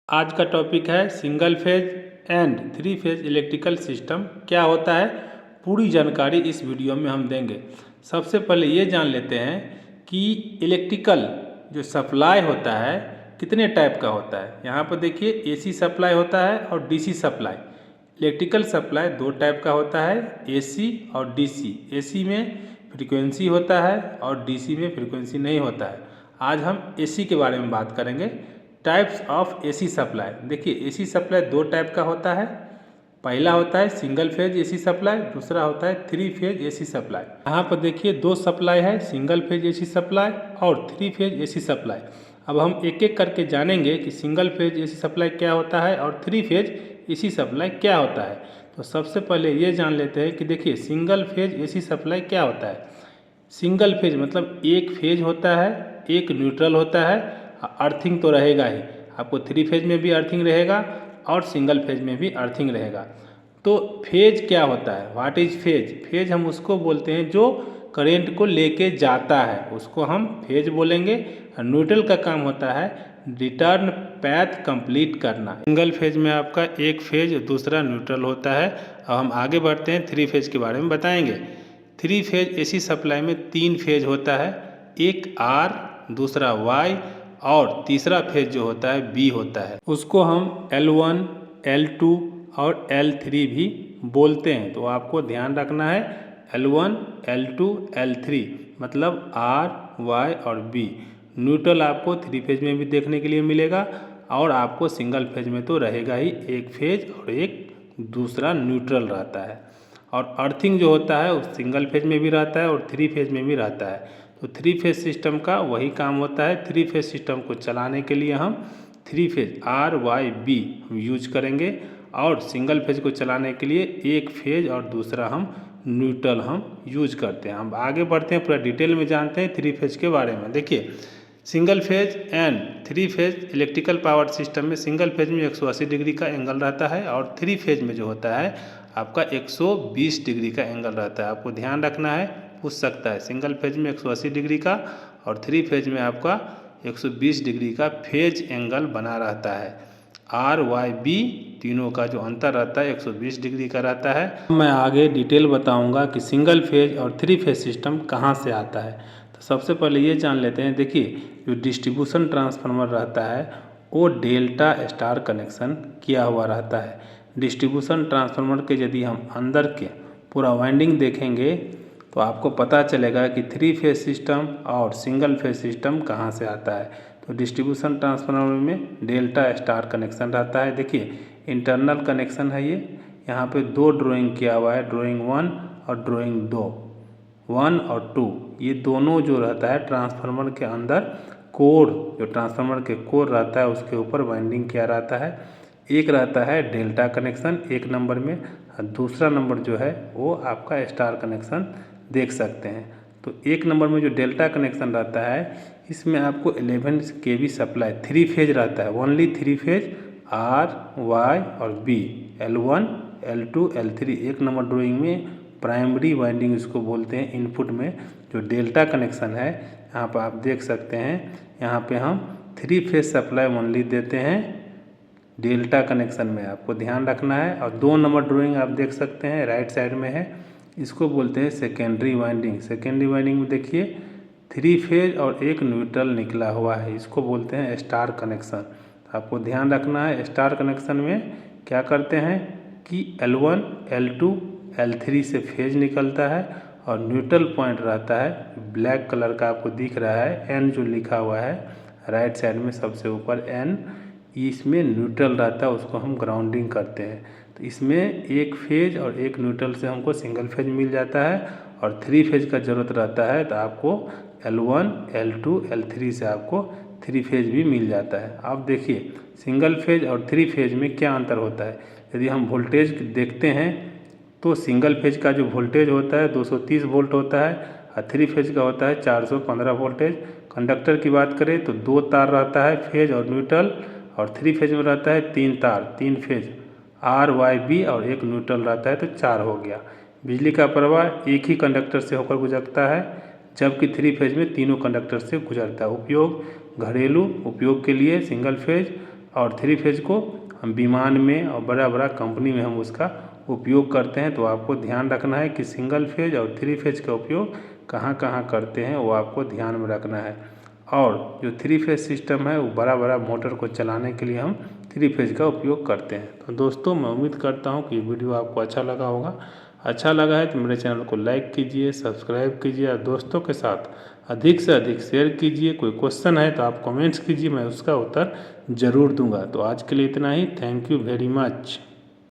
आज का टॉपिक है single phase and three phase electrical system क्या होता है। पूरी जानकारी इस वीडियो में हम देंगे। सबसे पहले ये जान लेते हैं कि इलेक्ट्रिकल जो सप्लाई होता है कितने टाइप का होता है। यहाँ पर देखिए एसी सप्लाई होता है और डीसी सप्लाई। इलेक्ट्रिकल सप्लाई दो टाइप का होता है, एसी और डीसी। एसी में फ्रीक्वेंसी होता है और डीसी में फ्रीक्वेंसी नहीं होता है। आज हम एसी के बारे में बात करेंगे। Types of AC supply. देखिए एसी सप्लाई दो टाइप का होता है। पहला होता है सिंगल फेज एसी सप्लाई, दूसरा होता है थ्री फेज एसी सप्लाई। यहाँ पर देखिए दो सप्लाई है, सिंगल फेज एसी सप्लाई और थ्री फेज एसी सप्लाई। अब हम एक एक करके जानेंगे कि सिंगल फेज एसी सप्लाई क्या होता है और थ्री फेज एसी सप्लाई क्या होता है। तो सबसे पहले ये जान लेते हैं कि देखिए सिंगल फेज एसी सप्लाई क्या होता है। सिंगल फेज मतलब एक फेज होता है, एक न्यूट्रल होता है, अर्थिंग तो रहेगा ही। आपको थ्री फेज में भी अर्थिंग रहेगा और सिंगल फेज में भी अर्थिंग रहेगा। तो फेज क्या होता है, व्हाट इज फेज। फेज हम उसको बोलते हैं जो करेंट को लेके जाता है, उसको हम फेज बोलेंगे। न्यूट्रल का काम होता है रिटर्न पैथ कंप्लीट करना। सिंगल फेज में आपका एक फेज दूसरा न्यूट्रल होता है। अब हम आगे बढ़ते हैं, थ्री फेज के बारे में बताएंगे। थ्री फेज एसी सप्लाई में तीन फेज होता है, एक आर, दूसरा वाई और तीसरा फेज जो होता है बी होता है। उसको हम L1, L2 और L3 भी बोलते हैं। तो आपको ध्यान रखना है L1, L2, L3 मतलब R, Y और B। न्यूट्रल आपको थ्री फेज में भी देखने के लिए मिलेगा और आपको सिंगल फेज में तो रहेगा ही, एक फेज और एक दूसरा न्यूट्रल रहता है। और अर्थिंग जो होता है वो सिंगल फेज में भी रहता है और थ्री फेज में भी रहता है। तो थ्री फेज सिस्टम का वही काम होता है। थ्री फेज सिस्टम को चलाने के लिए हम थ्री फेज RYB हम यूज करेंगे और सिंगल फेज को चलाने के लिए एक फेज और दूसरा हम न्यूट्रल हम यूज करते हैं। हम आगे बढ़ते हैं, पूरा डिटेल में जानते हैं थ्री फेज के बारे में। देखिए single phase and three phase electrical power system में सिंगल फेज में 180 डिग्री का एंगल रहता है और थ्री फेज में जो होता है आपका 120 डिग्री का एंगल रहता है। आपको ध्यान रखना है, पूछ सकता है। सिंगल फेज में 180 डिग्री का और थ्री फेज में आपका 120 डिग्री का फेज एंगल बना रहता है। RYB तीनों का जो अंतर रहता है 120 डिग्री का रहता है। मैं आगे डिटेल बताऊंगा कि सिंगल फेज और थ्री फेज सिस्टम कहाँ से आता है। तो सबसे पहले ये जान लेते हैं, देखिए जो डिस्ट्रीब्यूशन ट्रांसफार्मर रहता है वो डेल्टा स्टार कनेक्शन किया हुआ रहता है। डिस्ट्रीब्यूशन ट्रांसफार्मर के यदि हम अंदर के पूरा वाइंडिंग देखेंगे तो आपको पता चलेगा कि थ्री फेज सिस्टम और सिंगल फेज सिस्टम कहाँ से आता है। तो डिस्ट्रीब्यूशन ट्रांसफार्मर में डेल्टा स्टार कनेक्शन रहता है। देखिए इंटरनल कनेक्शन है ये, यहाँ पे दो ड्राइंग किया हुआ है, ड्राइंग 1 और ड्राइंग 2, 1 और 2। ये दोनों जो रहता है ट्रांसफार्मर के अंदर कोर, जो ट्रांसफार्मर के कोर रहता है उसके ऊपर वाइंडिंग किया रहता है। एक रहता है डेल्टा कनेक्शन एक नंबर में, दूसरा नंबर जो है वो आपका स्टार कनेक्शन देख सकते हैं। तो एक नंबर में जो डेल्टा कनेक्शन रहता है इसमें आपको 11 kV सप्लाई थ्री फेज रहता है, ओनली थ्री फेज RY और B, L1, L2, L3। एक नंबर ड्राइंग में प्राइमरी वाइंडिंग इसको बोलते हैं। इनपुट में जो डेल्टा कनेक्शन है यहाँ पर आप देख सकते हैं, यहाँ पे हम थ्री फेज सप्लाई ओनली देते हैं डेल्टा कनेक्शन में, आपको ध्यान रखना है। और दो नंबर ड्राइंग आप देख सकते हैं राइट साइड में है, इसको बोलते हैं सेकेंडरी वाइंडिंग। सेकेंडरी वाइंडिंग में देखिए थ्री फेज और एक न्यूट्रल निकला हुआ है, इसको बोलते हैं स्टार कनेक्शन। आपको ध्यान रखना है स्टार कनेक्शन में क्या करते हैं कि L1, L2, L3 से फेज निकलता है और न्यूट्रल पॉइंट रहता है ब्लैक कलर का, आपको दिख रहा है N जो लिखा हुआ है राइट साइड में सबसे ऊपर N, इसमें न्यूट्रल रहता है, उसको हम ग्राउंडिंग करते हैं। तो इसमें एक फेज और एक न्यूट्रल से हमको सिंगल फेज मिल जाता है और थ्री फेज का ज़रूरत रहता है तो आपको L1, L2, L3 से आपको थ्री फेज भी मिल जाता है। अब देखिए सिंगल फेज और थ्री फेज में क्या अंतर होता है। यदि हम वोल्टेज देखते हैं तो सिंगल फेज का जो वोल्टेज होता है 230 वोल्ट होता है और थ्री फेज का होता है 415 वोल्टेज। कंडक्टर की बात करें तो दो तार रहता है फेज और न्यूट्रल, और थ्री फेज में रहता है तीन तार, तीन फेज RYB और एक न्यूट्रल रहता है, तो चार हो गया। बिजली का प्रवाह एक ही कंडक्टर से होकर गुजरता है, जबकि थ्री फेज में तीनों कंडक्टर से गुजरता है। उपयोग घरेलू उपयोग के लिए सिंगल फेज और 3 फेज को हम विमान में और बड़ा बड़ा कंपनी में हम उसका उपयोग करते हैं। तो आपको ध्यान रखना है कि सिंगल फेज और 3 फेज का उपयोग कहाँ कहाँ करते हैं वो आपको ध्यान में रखना है। और जो 3 फेज सिस्टम है वो बड़ा बड़ा मोटर को चलाने के लिए हम 3 फेज का उपयोग करते हैं। तो दोस्तों मैं उम्मीद करता हूँ कि वीडियो आपको अच्छा लगा होगा। अच्छा लगा है तो मेरे चैनल को लाइक कीजिए, सब्सक्राइब कीजिए और दोस्तों के साथ अधिक से अधिक शेयर कीजिए। कोई क्वेश्चन है तो आप कमेंट्स कीजिए, मैं उसका उत्तर ज़रूर दूंगा। तो आज के लिए इतना ही। Thank you very much.